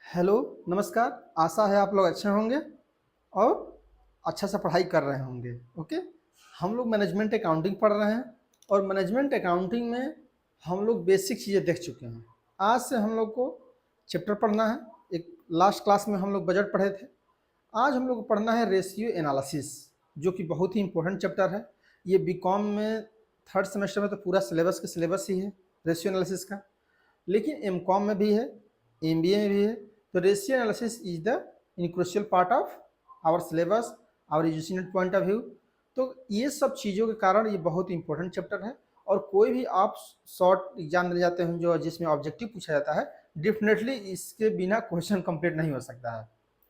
Hello, नमस्कार। आशा है आप लोग अच्छे होंगे और अच्छा सा पढ़ाई कर रहे होंगे। ओके, हम लोग मैनेजमेंट अकाउंटिंग पढ़ रहे हैं और मैनेजमेंट अकाउंटिंग में हम लोग बेसिक चीज़ें देख चुके हैं। आज से हम लोग को चैप्टर पढ़ना है। एक लास्ट क्लास में हम लोग बजट पढ़े थे। आज हम लोग को पढ़ना है रेशियो एनालिसिस, जो कि बहुत ही इंपॉर्टेंट चैप्टर है। ये बीकॉम में थर्ड सेमेस्टर में तो पूरा सिलेबस का सिलेबस ही है रेशियो एनालिसिस का, लेकिन एम कॉम में भी है, एमबीए में भी है। तो ratio analysis is the in crucial part of our syllabus, our education point of view. तो ये सब चीज़ों के कारण ये बहुत इंपॉर्टेंट चैप्टर है। और कोई भी आप शॉर्ट एग्जाम दे जाते हैं जो जिसमें ऑब्जेक्टिव पूछा जाता है, डेफिनेटली इसके बिना क्वेश्चन कंप्लीट नहीं हो सकता है,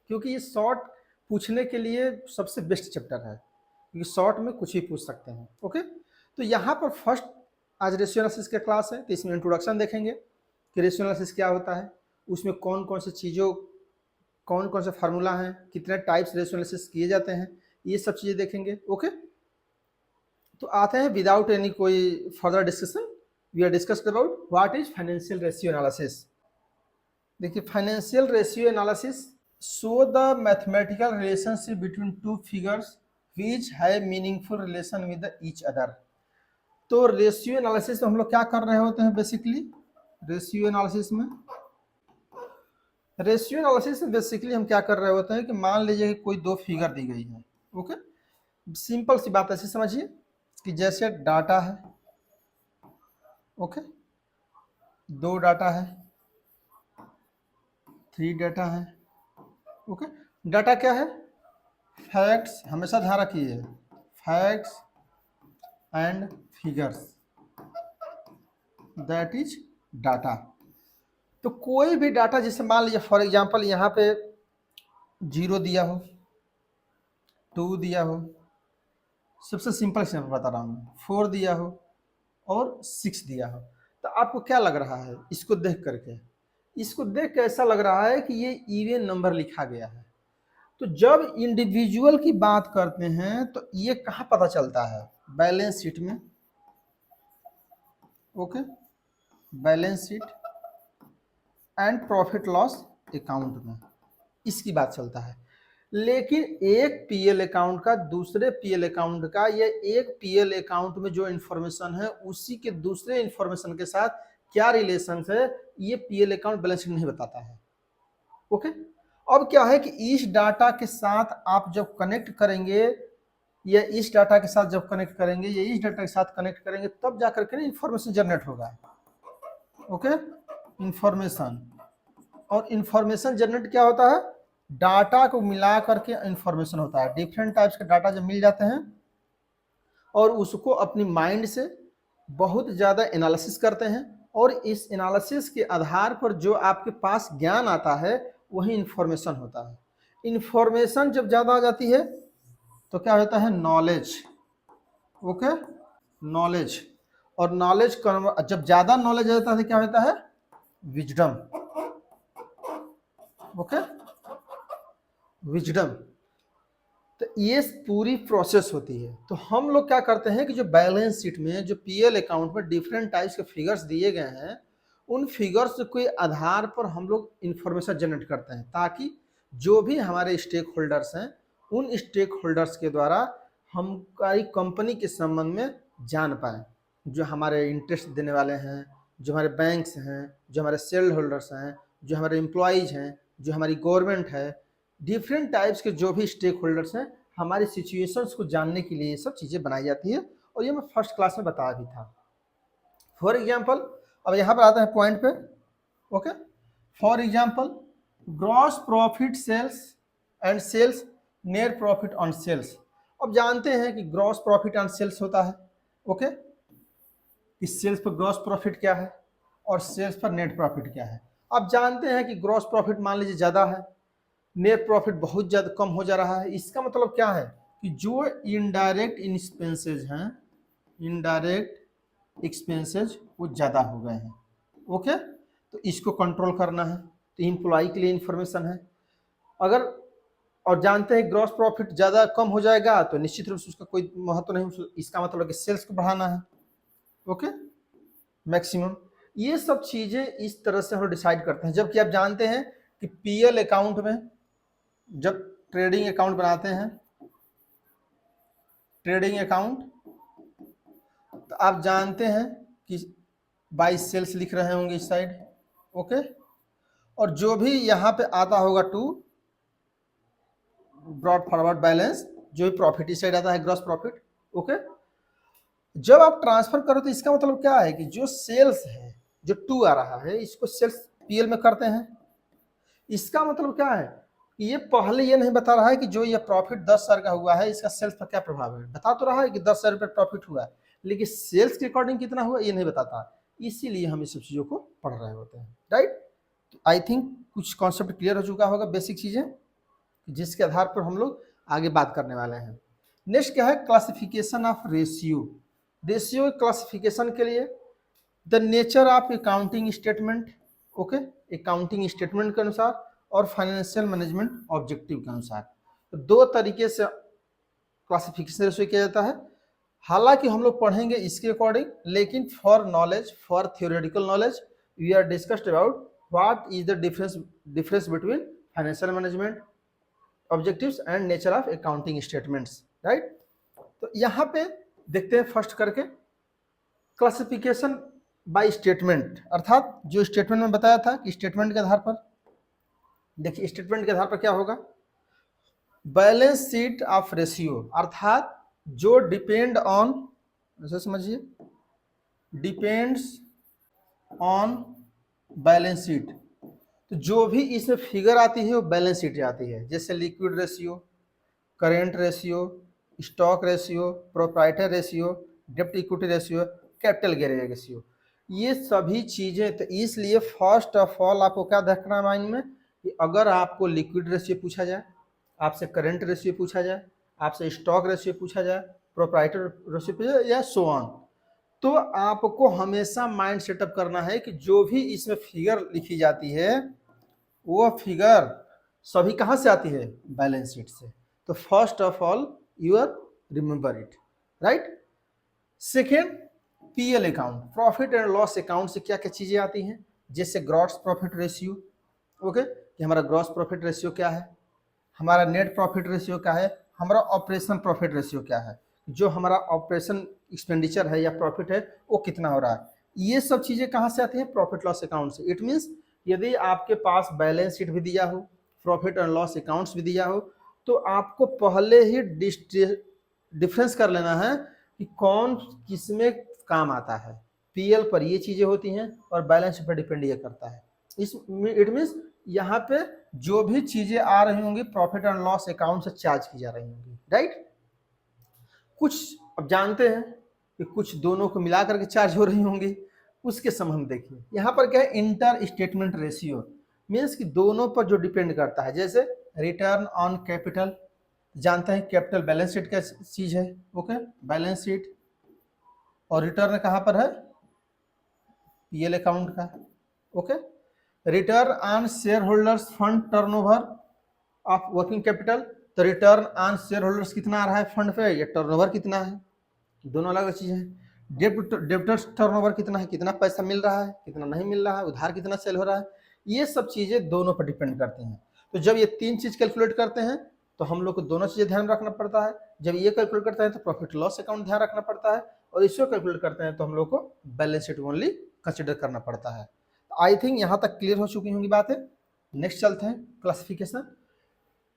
क्योंकि ये शॉर्ट पूछने के लिए सबसे बेस्ट चैप्टर है, क्योंकि शॉर्ट में कुछ भी पूछ सकते हैं। ओके, तो यहाँ पर फर्स्ट आज रेशियो एनालिसिस का क्लास है, तो इसमें इंट्रोडक्शन देखेंगे कि रेशियो एनालिसिस क्या होता है, उसमें कौन कौन सी चीज़ों, कौन कौन से फार्मूला हैं, कितने टाइप्स रेशियो एनालिसिस किए जाते हैं, ये सब चीज़ें देखेंगे। ओके, तो आते हैं विदाउट एनी कोई further discussion, we are discussed about what is financial ratio analysis. देखिए, financial ratio analysis show the mathematical relationship between two figures which have meaningful relation with each other. तो ratio analysis में हम लोग क्या कर रहे होते हैं बेसिकली, रेशियो एनालिसिस में बेसिकली हम क्या कर रहे होते हैं कि मान लीजिए कि कोई दो फिगर दी गई है। ओके, सिंपल सी बात ऐसे समझिए कि जैसे डाटा है, ओके, दो डाटा है, थ्री डाटा है। ओके, डाटा क्या है? फैक्ट्स, हमेशा ध्यान रखिए, facts and figures, that is data. तो कोई भी डाटा, जैसे मान लीजिए फॉर एग्जांपल यहाँ पे 0 दिया हो, 2 दिया हो, सबसे सिंपल एग्जांपल बता रहा हूँ, 4 दिया हो और 6 दिया हो, तो आपको क्या लग रहा है इसको देख करके? इसको देख के ऐसा लग रहा है कि ये इवन नंबर लिखा गया है। तो जब इंडिविजुअल की बात करते हैं तो ये कहाँ पता चलता है? बैलेंस शीट में। Okay, balance sheet and profit loss account में इसकी बात चलता है। लेकिन एक पीएल अकाउंट का दूसरे पीएल अकाउंट का, या एक पीएल अकाउंट में जो इंफॉर्मेशन है उसी के दूसरे इंफॉर्मेशन के साथ क्या रिलेशन है, ये पीएल अकाउंट बैलेंस शीट नहीं बताता है। ओके, अब क्या है कि इस डाटा के साथ आप जब कनेक्ट करेंगे, या इस डाटा के साथ जब कनेक्ट करेंगे, या इस डाटा के साथ कनेक्ट करेंगे, तब जाकर के इंफॉर्मेशन जनरेट होगा। ओके, इंफॉर्मेशन, और इंफॉर्मेशन जनरेट क्या होता है? डाटा को मिला करके इंफॉर्मेशन होता है। डिफरेंट टाइप्स के डाटा जब मिल जाते हैं और उसको अपनी माइंड से बहुत ज़्यादा एनालिसिस करते हैं, और इस एनालिसिस के आधार पर जो आपके पास ज्ञान आता है वही इंफॉर्मेशन होता है। इंफॉर्मेशन जब ज़्यादा आ जाती है तो क्या होता है? नॉलेज। ओके, नॉलेज, और नॉलेज जब ज़्यादा नॉलेज आ जाता है तो क्या होता है? विजडम। Okay, wisdom. तो ये पूरी प्रोसेस होती है। तो हम लोग क्या करते हैं कि जो बैलेंस शीट में, जो पीएल अकाउंट में डिफरेंट टाइप्स के फिगर्स दिए गए हैं, उन फिगर्स के आधार पर हम लोग इंफॉर्मेशन जनरेट करते हैं, ताकि जो भी हमारे स्टेक होल्डर्स हैं, उन स्टेक होल्डर्स के द्वारा हमारी कंपनी के संबंध में जान पाएँ। जो हमारे इंटरेस्ट देने वाले हैं, जो हमारे बैंक्स हैं, जो हमारे शेयर होल्डर्स हैं, जो हमारे एम्प्लॉयज़ हैं, जो हमारी गवर्नमेंट है, डिफरेंट टाइप्स के जो भी स्टेक होल्डर्स हैं, हमारी सिचुएशंस को जानने के लिए ये सब चीज़ें बनाई जाती है। और ये मैं फर्स्ट क्लास में बताया भी था। फॉर एग्जांपल, अब यहाँ पर आता है पॉइंट पे। Okay, for example, gross profit sales and sales, net profit on sales. अब जानते हैं कि ग्रॉस प्रॉफिट ऑन सेल्स होता है। ओके, इस सेल्स पर ग्रॉस प्रॉफिट क्या है और सेल्स पर नेट प्रॉफिट क्या है। अब जानते हैं कि ग्रॉस प्रॉफिट मान लीजिए ज़्यादा है, नेट प्रॉफिट बहुत ज़्यादा कम हो जा रहा है। इसका मतलब क्या है कि जो इनडायरेक्ट एक्सपेंसेज हैं, इनडायरेक्ट एक्सपेंसेज वो ज़्यादा हो गए हैं। ओके, तो इसको कंट्रोल करना है, तो एम्प्लॉय के लिए इंफॉर्मेशन है। अगर और जानते हैं ग्रॉस प्रॉफिट ज़्यादा कम हो जाएगा तो निश्चित रूप से उसका कोई महत्व नहीं, इसका मतलब कि सेल्स को बढ़ाना है। Okay, maximum. ये सब चीज़ें इस तरह से हम डिसाइड करते हैं। जबकि आप जानते हैं कि पीएल अकाउंट में जब ट्रेडिंग अकाउंट बनाते हैं, ट्रेडिंग अकाउंट, तो आप जानते हैं कि बाई सेल्स लिख रहे होंगे इस साइड, ओके। और जो भी यहाँ पे आता होगा टू ब्रॉड फॉरवर्ड बैलेंस, जो भी प्रॉफिट इस साइड आता है ग्रॉस प्रॉफिट, ओके। जब आप ट्रांसफर करो तो इसका मतलब क्या है कि जो सेल्स है, जो टू आ रहा है, इसको सेल्स पीएल में करते हैं। इसका मतलब क्या है कि ये पहले ये नहीं बता रहा है कि जो ये प्रॉफिट 10,000 का हुआ है इसका सेल्स पर क्या प्रभाव है। बता तो रहा है कि 10,000 रुपये प्रॉफिट हुआ है, लेकिन सेल्स के अकॉर्डिंग कितना हुआ ये नहीं बताता। इसीलिए हम इस सब चीज़ों को पढ़ रहे होते हैं, राइट। आई थिंक कुछ कॉन्सेप्ट क्लियर हो चुका होगा, बेसिक चीज़ें जिसके आधार पर हम लोग आगे बात करने वाले हैं। नेक्स्ट क्या है, classification of ratio. Ratio classification के लिए the nature of accounting statement, okay, accounting statement के अनुसार और फाइनेंशियल मैनेजमेंट ऑब्जेक्टिव के अनुसार। तो दो तरीके से क्लासिफिकेशन रेशियो किया जाता है। हालांकि हम लोग पढ़ेंगे इसके अकॉर्डिंग, लेकिन for knowledge, for theoretical knowledge we are discussed about what is the difference between financial management objectives and nature of accounting statements, right. तो यहाँ पे देखते हैं फर्स्ट करके क्लासिफिकेशन बाय स्टेटमेंट, अर्थात जो स्टेटमेंट में बताया था कि स्टेटमेंट के आधार पर, देखिए स्टेटमेंट के आधार पर क्या होगा, बैलेंस शीट ऑफ रेशियो, अर्थात जो डिपेंड ऑन, ऐसे समझिए, डिपेंड्स ऑन बैलेंस शीट। तो जो भी इसमें फिगर आती है वो बैलेंस शीट आती है, जैसे liquid ratio, current ratio, stock ratio, proprietor ratio, डेब्ट equity ratio, capital gearing ratio, ये सभी चीज़ें। तो इसलिए फर्स्ट ऑफ ऑल आपको क्या देखना है माइंड में कि अगर आपको लिक्विड रेशियो पूछा जाए, आपसे करेंट रेशियो पूछा जाए, आपसे स्टॉक रेशियो पूछा जाए, प्रोप्राइटर रेशियो पूछा जाए या सो ऑन, तो आपको हमेशा माइंड सेटअप करना है कि जो भी इसमें फिगर लिखी जाती है वो फिगर सभी कहाँ से आती है, बैलेंस शीट से। तो first of all you are remember it, right. Second, PL account, profit and loss account से क्या क्या चीजें आती हैं, जैसे ग्रॉस प्रॉफिट रेशियो, ओके, कि हमारा ग्रॉस प्रॉफिट रेशियो क्या है, हमारा नेट प्रॉफिट रेशियो क्या है, हमारा ऑपरेशन प्रॉफिट रेशियो क्या है, जो हमारा ऑपरेशन एक्सपेंडिचर है या प्रॉफिट है वो कितना हो रहा है। ये सब चीजें कहाँ से आती हैं, प्रॉफिट लॉस अकाउंट से। इट मीन्स यदि आपके पास बैलेंस शीट भी दिया हो, प्रॉफिट एंड लॉस अकाउंट्स भी दिया हो, तो आपको पहले ही डिफरेंस कर लेना है कि कौन किसमें काम आता है। पीएल पर ये चीजें होती हैं और बैलेंस शीट पर डिपेंड ये करता है। इस इट मीन्स यहाँ पे जो भी चीजें आ रही होंगी प्रॉफिट एंड लॉस अकाउंट से चार्ज की जा रही होंगी, राइट। कुछ अब जानते हैं कि कुछ दोनों को मिला करके चार्ज हो रही होंगी, उसके संबंध देखिए। यहाँ पर क्या है, इंटर स्टेटमेंट रेशियो, मीन्स कि दोनों पर जो डिपेंड करता है, जैसे रिटर्न ऑन कैपिटल, जानते हैं कैपिटल बैलेंस शीट का चीज है, ओके, बैलेंस शीट, और रिटर्न कहाँ पर है, पीएल अकाउंट का, okay. Return on share holders fund turnover of working capital, तो रिटर्न ऑन शेयर होल्डर्स कितना आ रहा है फंड पे, या टर्नओवर कितना है, दोनों अलग अलग चीजें हैं। डेब्टर्स टर्नओवर कितना है, कितना पैसा मिल रहा है, कितना नहीं मिल रहा है, उधार कितना सेल हो रहा है, ये सब चीजें दोनों पर डिपेंड करती हैं। तो जब ये तीन चीज कैलकुलेट करते हैं तो हम लोग को दोनों चीजें ध्यान रखना पड़ता है। जब ये कैलकुलेट करते हैं तो प्रॉफिट लॉस अकाउंट ध्यान रखना पड़ता है, और इसको कैलकुलेट करते हैं तो हम लोग को बैलेंस शीट ओनली कंसिडर करना पड़ता है। आई थिंक यहाँ तक क्लियर हो चुकी होंगी बातें। नेक्स्ट चलते हैं, classification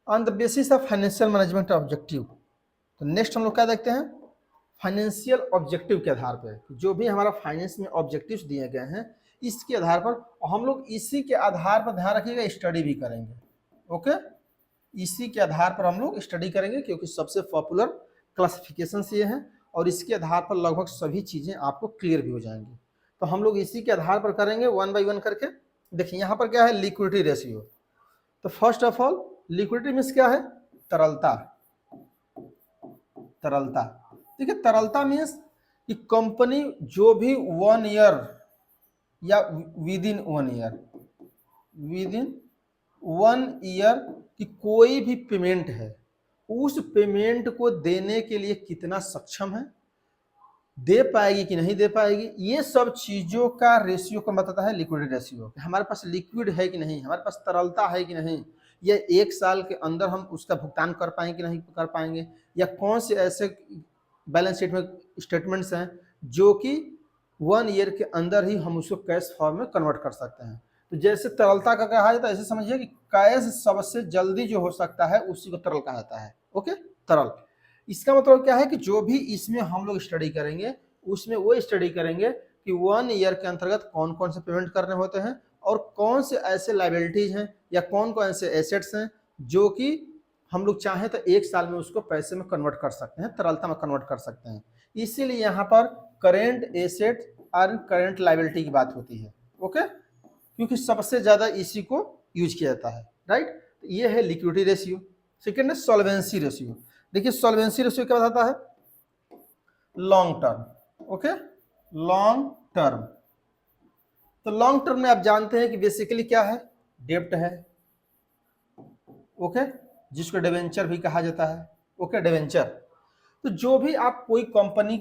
on the basis of financial management objective. तो नेक्स्ट हम लोग क्या देखते हैं, फाइनेंशियल ऑब्जेक्टिव के आधार पर, जो भी हमारा फाइनेंस में ऑब्जेक्टिव्स दिए गए हैं इसके आधार पर हम लोग इसी के आधार पर, ध्यान रखिएगा, स्टडी भी करेंगे, ओके। इसी के आधार पर हम लोग स्टडी करेंगे, क्योंकि सबसे पॉपुलर क्लासिफिकेशन ये हैं और इसके आधार पर लगभग सभी चीज़ें आपको क्लियर भी हो जाएंगी। तो हम लोग इसी के आधार पर करेंगे वन बाय वन करके। देखिए यहाँ पर क्या है, लिक्विडिटी रेशियो। तो first of all liquidity means क्या है, तरलता, तरलता, ठीक है। तरलता मीन्स कि कंपनी जो भी 1 ईयर या with in 1 year, with in 1 year की कोई भी पेमेंट है, उस पेमेंट को देने के लिए कितना सक्षम है, दे पाएगी कि नहीं दे पाएगी, ये सब चीज़ों का रेशियो का बताता है लिक्विडिटी रेशियो। हमारे पास लिक्विड है कि नहीं, हमारे पास तरलता है कि नहीं, या 1 साल के अंदर हम उसका भुगतान कर पाएंगे कि नहीं कर पाएंगे, या कौन से ऐसे बैलेंस शीट में स्टेटमेंट्स हैं जो कि 1 ईयर के अंदर ही हम उसको कैश फॉर्म में कन्वर्ट कर सकते हैं। तो जैसे तरलता का कहा जाता है, ऐसे समझिए कि कैश सबसे जल्दी जो हो सकता है उसी को तरल कहा जाता है। ओके, तरल। इसका मतलब क्या है कि जो भी इसमें हम लोग स्टडी करेंगे उसमें वो स्टडी करेंगे कि 1 ईयर के अंतर्गत कौन कौन से पेमेंट करने होते हैं और कौन से ऐसे लाइबिलिटीज हैं या कौन कौन से एसेट्स हैं जो कि हम लोग चाहें तो 1 साल में उसको पैसे में कन्वर्ट कर सकते हैं, तरलता में कन्वर्ट कर सकते हैं। इसीलिए यहाँ पर करेंट एसेट और करेंट लाइबिलिटी की बात होती है। ओके, क्योंकि सबसे ज्यादा इसी को यूज किया जाता है, राइट। ये है लिक्विडिटी रेशियो। सेकेंड है सॉल्वेंसी रेशियो। देखिए सॉल्वेंसी रेशियो क्या बताता है, long term. Okay, long term. तो लॉन्ग टर्म में आप जानते हैं कि बेसिकली क्या है, डेब्ट है। ओके, जिसको डिवेंचर भी कहा जाता है। Okay, debenture. तो जो भी आप कोई कंपनी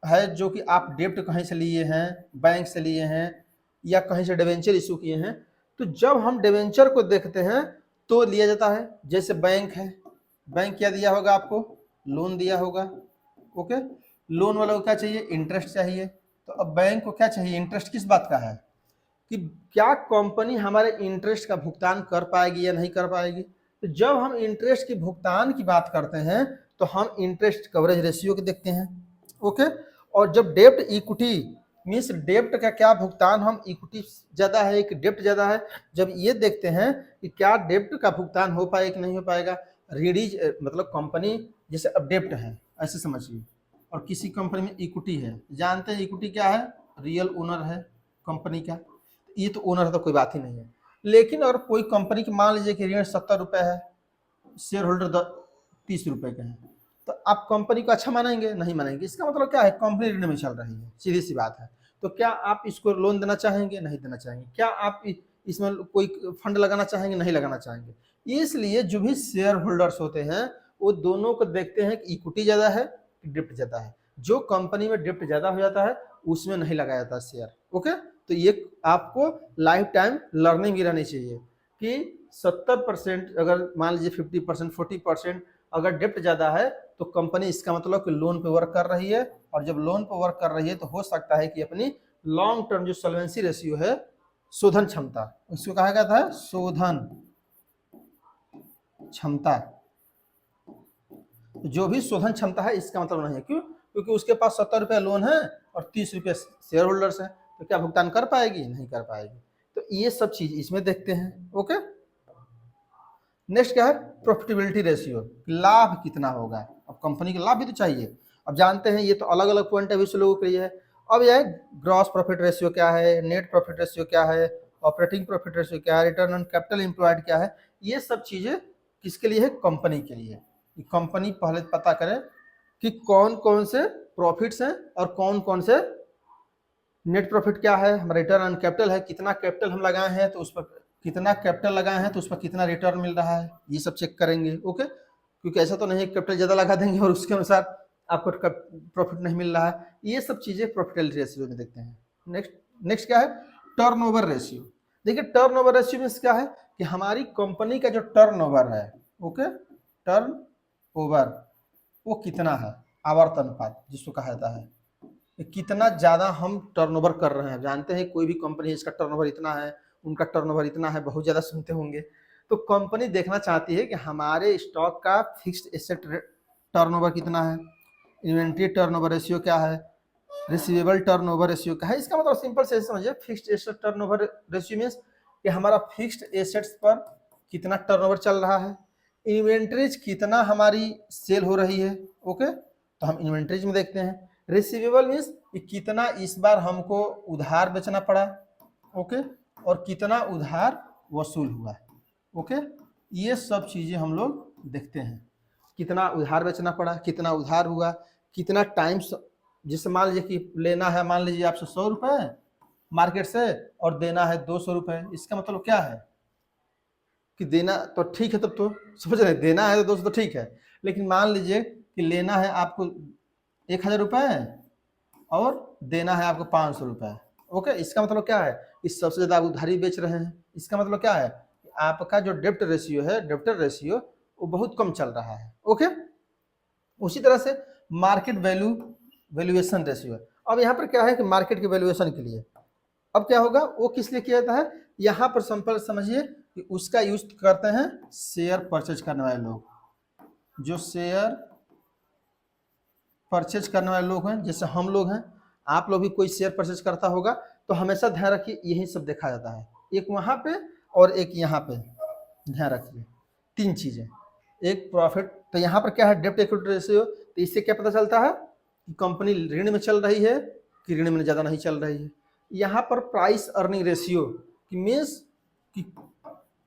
है जो कि आप डेब्ट कहीं से लिए हैं, बैंक से लिए हैं या कहीं से डिवेंचर इशू किए हैं, तो जब हम डिवेंचर को देखते हैं तो लिया जाता है। जैसे बैंक है, बैंक क्या दिया होगा आपको, लोन दिया होगा। ओके, लोन वालों को क्या चाहिए, इंटरेस्ट चाहिए। तो अब बैंक को क्या चाहिए, इंटरेस्ट किस बात का है कि क्या कंपनी हमारे इंटरेस्ट का भुगतान कर पाएगी या नहीं कर पाएगी। तो जब हम इंटरेस्ट की भुगतान की बात करते हैं तो हम इंटरेस्ट कवरेज रेशियो को देखते हैं। ओके, और जब डेब्ट इक्विटी मीन्स डेब्ट का क्या भुगतान हम इक्विटी ज्यादा है कि डेब्ट ज्यादा है, जब ये देखते हैं कि क्या डेब्ट का भुगतान हो पाएगा कि नहीं हो पाएगा। रीडीज मतलब कंपनी जैसे अब डेब्ट है ऐसे समझिए, और किसी कंपनी में इक्विटी है। जानते हैं इक्विटी क्या है, रियल ओनर है कंपनी का, ये तो ओनर है तो कोई बात ही नहीं है। लेकिन अगर कोई कंपनी की मान लीजिए कि ऋण 70 रुपए है, शेयर होल्डर 30 रुपए के हैं, तो आप कंपनी को अच्छा मानेंगे, नहीं मानेंगे। इसका मतलब क्या है, कंपनी ऋण में चल रही है, सीधी सी बात है। तो क्या आप इसको लोन देना चाहेंगे, नहीं देना चाहेंगे। क्या आप इसमें कोई फंड लगाना चाहेंगे, नहीं लगाना चाहेंगे। इसलिए जो भी शेयर होल्डर्स होते हैं वो दोनों को देखते हैं कि इक्विटी ज्यादा है कि डिप्ट ज्यादा है। जो कंपनी में डिप्ट ज्यादा हो जाता है उसमें नहीं लगाया जाता शेयर। ओके, तो ये आपको लाइफ टाइम लर्निंग भी रहनी चाहिए कि 70% अगर मान लीजिए 50% 40% अगर डेप्ट ज्यादा है तो कंपनी इसका मतलब कि लोन पे वर्क कर रही है, और जब लोन पे वर्क कर रही है तो हो सकता है कि अपनी लॉन्ग टर्म जो सॉल्वेंसी रेशियो है, शोधन क्षमता, उसको कहा जाता है शोधन क्षमता। जो भी शोधन क्षमता है इसका मतलब नहीं है, क्यों, क्योंकि उसके पास 70 रुपये लोन है और 30 रुपये शेयर होल्डर्स हैं, तो क्या भुगतान कर पाएगी, नहीं कर पाएगी। तो ये सब चीज इसमें देखते हैं। ओके, नेक्स्ट क्या है, प्रॉफिटेबिलिटी रेशियो, लाभ कितना होगा। अब कंपनी का लाभ भी तो चाहिए। अब जानते हैं ये तो अलग अलग पॉइंट ऑफ व्यू से लोगों के लिए है। अब यह ग्रॉस प्रॉफिट रेशियो क्या है, नेट प्रॉफिट रेशियो क्या है, ऑपरेटिंग प्रॉफिट रेशियो क्या है, रिटर्न ऑन कैपिटल एम्प्लॉयड क्या है। ये सब चीजें किसके लिए है, कंपनी के लिए। कंपनी पहले पता करे कि कौन कौन से प्रॉफिट्स हैं और कौन कौन से नेट प्रॉफिट क्या है, हमारा रिटर्न ऑन कैपिटल है, कितना कैपिटल हम लगाए हैं तो उस पर कितना कैपिटल लगाए हैं तो उस पर कितना रिटर्न मिल रहा है, ये सब चेक करेंगे। ओके, क्योंकि ऐसा तो नहीं है कैपिटल ज़्यादा लगा देंगे और उसके अनुसार आपको प्रॉफिट नहीं मिल रहा है। ये सब चीज़ें प्रॉफिटेबिलिटी रेशियो में देखते हैं। नेक्स्ट नेक्स्ट क्या है, टर्नओवर रेशियो। देखिए टर्नओवर रेशियो में क्या है कि हमारी कंपनी का जो टर्नओवर है, ओके, टर्नओवर वो कितना है, आवर्तन अनुपात जिसको कहा जाता है, कितना ज़्यादा हम टर्नओवर कर रहे हैं। जानते हैं कोई भी कंपनी है इसका टर्नओवर इतना है, उनका टर्नओवर इतना है, बहुत ज़्यादा सुनते होंगे। तो कंपनी देखना चाहती है कि हमारे स्टॉक का फिक्स्ड एसेट टर्नओवर कितना है, इन्वेंट्री टर्नओवर रेशियो क्या है, रिसीवेबल टर्नओवर रेशियो क्या है। इसका मतलब सिंपल से समझिए, fixed asset turnover ratio means कि हमारा फिक्स्ड एसेट्स पर कितना टर्नओवर चल रहा है, इन्वेंट्रीज कितना हमारी सेल हो रही है। ओके, तो हम इन्वेंट्रीज में देखते हैं। रिसीवेबल मीन्स कि कितना इस बार हमको उधार बेचना पड़ा, ओके, और कितना उधार वसूल हुआ। ओके, ये सब चीज़ें हम लोग देखते हैं, कितना उधार बेचना पड़ा, कितना उधार हुआ, कितना टाइम, जिससे मान लीजिए कि लेना है, मान लीजिए आपसे 100 रुपये मार्केट से और देना है 200 रुपये। इसका मतलब क्या है कि देना तो ठीक है, तब तो समझ रहे, देना है तो 200 तो ठीक है, लेकिन मान लीजिए कि लेना है आपको 1000 रुपये और देना है आपको 500 रुपये। ओके, इसका मतलब क्या है कि सबसे ज़्यादा आप उधारी बेच रहे हैं। इसका मतलब क्या है कि आपका जो डेप्ट रेशियो है, डेप्टर रेशियो, वो बहुत कम चल रहा है। ओके, उसी तरह से मार्केट वैल्यू वैल्यूएशन रेशियो। अब यहाँ पर क्या है कि मार्केट के वैल्यूएशन के लिए अब क्या होगा, वो किस लिए किया जाता है, यहाँ पर संपर्क समझिए कि उसका यूज करते हैं शेयर परचेज करने वाले लोग। जो शेयर परचेज करने वाले लोग हैं, जैसे हम लोग हैं, आप लोग भी कोई शेयर परचेज करता होगा, तो हमेशा ध्यान रखिए यही सब देखा जाता है, एक वहाँ पे और एक यहाँ पे। ध्यान रखिए 3 चीजें, एक प्रॉफिट। तो यहाँ पर क्या है, डेब्ट इक्विटी रेशियो। तो इससे क्या पता चलता है कि कंपनी ऋण में चल रही है कि ऋण में ज़्यादा नहीं चल रही है। यहाँ पर प्राइस अर्निंग रेशियो कि मीन्स कि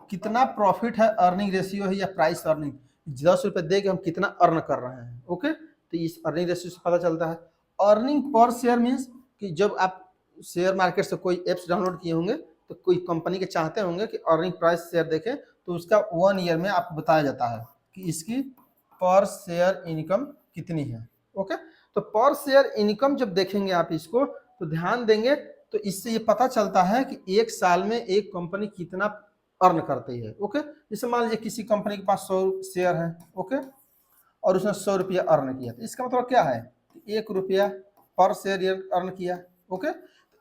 कितना प्रॉफिट है, अर्निंग रेशियो है या प्राइस अर्निंग, 10 रुपये दे के हम कितना अर्न कर रहे हैं। ओके, तो इस अर्निंग रेशियो से पता चलता है। अर्निंग पर शेयर मीन्स कि जब आप शेयर मार्केट से कोई एप्स डाउनलोड किए होंगे तो कोई कंपनी के चाहते होंगे कि अर्निंग प्राइस शेयर देखें, तो उसका 1 ईयर में आपको बताया जाता है कि इसकी पर शेयर इनकम कितनी है। ओके, तो पर शेयर इनकम जब देखेंगे आप इसको तो ध्यान देंगे, तो इससे ये पता चलता है कि एक साल में एक कंपनी कितना अर्न करती है। ओके, जैसे मान लीजिए किसी कंपनी के पास 100 शेयर है, ओके, और उसने 100 रुपया अर्न किया, तो इसका मतलब क्या है कि 1 रुपया पर शेयर अर्न किया। ओके,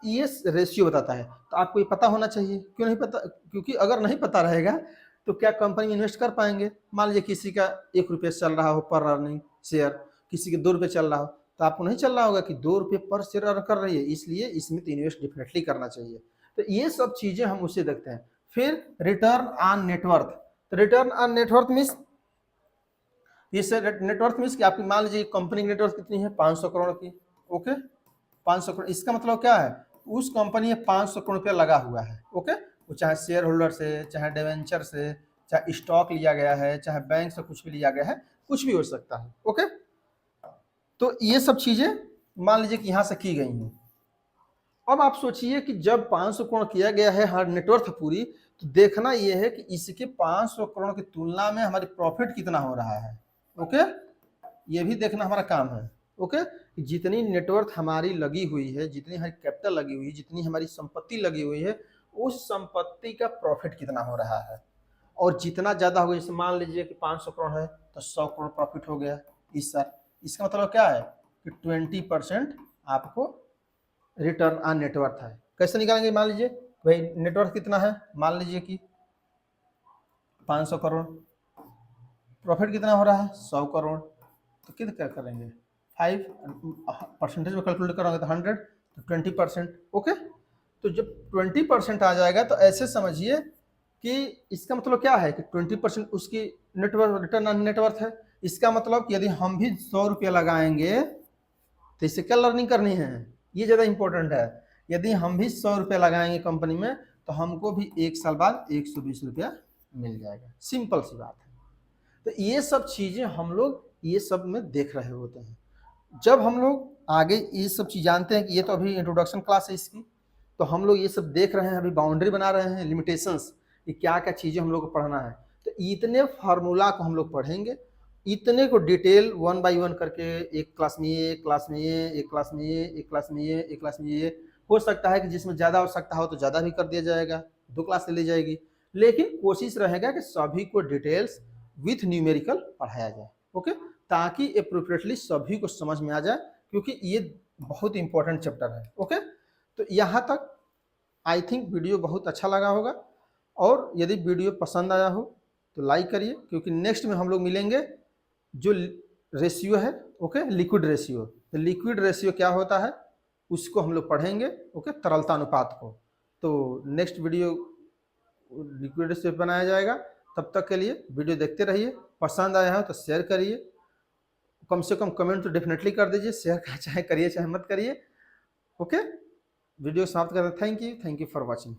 ये रेशियो बताता है। तो आपको ये पता होना चाहिए। क्यों नहीं पता, क्योंकि अगर नहीं पता रहेगा तो क्या कंपनी में इन्वेस्ट कर पाएंगे। मान लीजिए किसी का 1 रुपये चल रहा हो पर अर्निंग शेयर, किसी के 2 रुपये चल रहा हो, तो आपको नहीं चल रहा होगा कि 2 रुपये पर शेयर अर्न कर रही है, इसलिए इसमें तो इन्वेस्ट डेफिनेटली करना चाहिए। तो ये सब चीज़ें हम उससे देखते हैं। फिर रिटर्न ऑन नेटवर्थ। तो रिटर्न ऑन नेटवर्थ मीन्स, ये नेटवर्थ मीन्स कि आपकी मान लीजिए कंपनी की नेटवर्थ कितनी है, 500 करोड़ की। ओके, 500 करोड़, इसका मतलब क्या है, उस कंपनी में 500 करोड़ रुपया लगा हुआ है। ओके, वो चाहे शेयर होल्डर से, चाहे डिवेंचर से, चाहे स्टॉक लिया गया है, चाहे बैंक से कुछ भी लिया गया है, कुछ भी हो सकता है। ओके, तो ये सब चीजें मान लीजिए कि यहाँ से की गई हैं। अब आप सोचिए कि जब 500 करोड़ किया गया है हर नेटवर्थ पूरी, तो देखना यह है कि इसके 500 करोड़ की तुलना में हमारी प्रॉफिट कितना हो रहा है। ओके, ये भी देखना हमारा काम है। ओके, जितनी नेटवर्थ हमारी लगी हुई है, जितनी हमारी कैपिटल लगी हुई है, जितनी हमारी संपत्ति लगी हुई है, उस संपत्ति का प्रॉफिट कितना हो रहा है। और जितना ज़्यादा हो, जैसे मान लीजिए कि 500 करोड़ है तो 100 करोड़ प्रॉफिट हो गया इस साल। इसका मतलब क्या है कि 20% आपको रिटर्न ऑन नेटवर्थ है। कैसे निकालेंगे, मान लीजिए भाई नेटवर्थ कितना है, मान लीजिए कि 500 करोड़, प्रॉफिट कितना हो रहा है 100 करोड़, तो कितना क्या करेंगे 5 परसेंटेज में कैलकुलेट करोगे तो 100, तो 20%। ओके, तो जब 20% आ जाएगा तो ऐसे समझिए कि इसका मतलब क्या है कि 20% उसकी नेटवर्थ, रिटर्न ऑन नेटवर्थ है। इसका मतलब कि यदि हम भी 100 रुपया लगाएंगे तो इससे क्या लर्निंग करनी है, ये ज़्यादा इंपॉर्टेंट है। यदि हम भी 100 रुपया लगाएंगे कंपनी में तो हमको भी 1 साल बाद 120 रुपया मिल जाएगा। सिंपल सी बात है। तो ये सब चीज़ें हम लोग ये सब में देख रहे होते हैं। जब हम लोग आगे ये सब चीज़ जानते हैं कि ये तो अभी इंट्रोडक्शन क्लास है इसकी, तो हम लोग ये सब देख रहे हैं, अभी बाउंड्री बना रहे हैं, लिमिटेशंस, कि क्या क्या चीज़ें हम लोग को पढ़ना है। तो इतने फार्मूला को हम लोग पढ़ेंगे, इतने को डिटेल 1 बाय 1 करके, एक क्लास में ये, एक क्लास में ये, एक क्लास में ये, एक क्लास में ये, एक क्लास में ये। हो सकता है कि जिसमें ज़्यादा आवश्यकता हो तो ज़्यादा भी कर दिया जाएगा, 2 क्लास ले ली जाएगी, लेकिन कोशिश रहेगा कि सभी को डिटेल्स विथ न्यूमेरिकल पढ़ाया जाए। ओके, ताकि अप्रोप्रिएटली सभी को समझ में आ जाए, क्योंकि ये बहुत इंपॉर्टेंट चैप्टर है। ओके, तो यहाँ तक आई थिंक वीडियो बहुत अच्छा लगा होगा, और यदि वीडियो पसंद आया हो तो लाइक करिए, क्योंकि नेक्स्ट में हम लोग मिलेंगे जो रेशियो है, ओके, लिक्विड रेशियो। तो लिक्विड रेशियो क्या होता है उसको हम लोग पढ़ेंगे, ओके, तरलता अनुपात को। तो नेक्स्ट वीडियो लिक्विड रेशियो बनाया जाएगा। तब तक के लिए वीडियो देखते रहिए, पसंद आया हो तो शेयर करिए, कम से कम कमेंट तो डेफिनेटली कर दीजिए, शेयर चाहे करिए चाहे मत करिए। ओके, वीडियो समाप्त करते हैं। Thank you for watching.